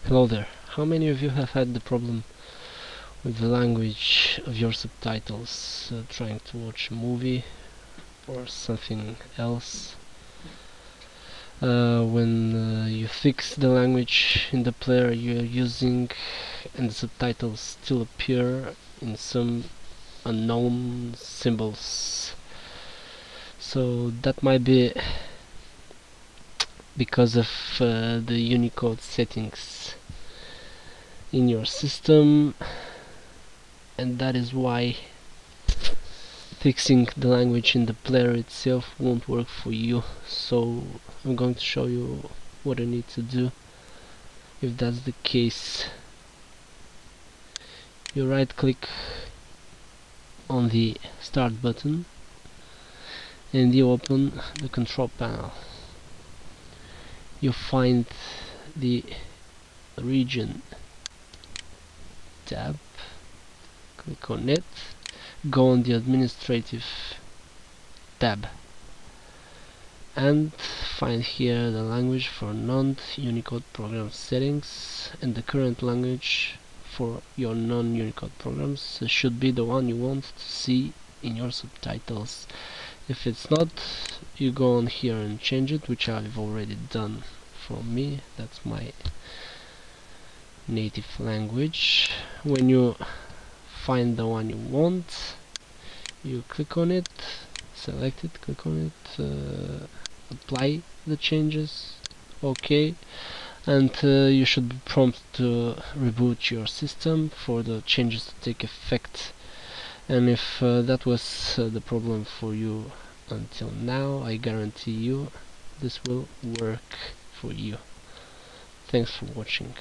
Hello there. How many of you have had the problem with the language of your subtitles trying to watch a movie or something else? When you fix the language in the player you're using and the subtitles still appear in some unknown symbols. So that might be because of the Unicode settings in your system, and that is why fixing the language in the player itself won't work for you. So I'm going to show you what I need to do if that's the case. You right click on the start button and you open the control panel. You find the region tab, click on it, go on the administrative tab and find here the language for non-unicode program settings, and the current language for your non-unicode programs should be the one you want to see in your subtitles. If it's not, you go on here and change it, which I've already done for me. That's my native language. When you find the one you want, you click on it, select it, click on it, apply the changes, OK, and you should be prompted to reboot your system for the changes to take effect. And if that was the problem for you until now, I guarantee you this will work for you. Thanks for watching.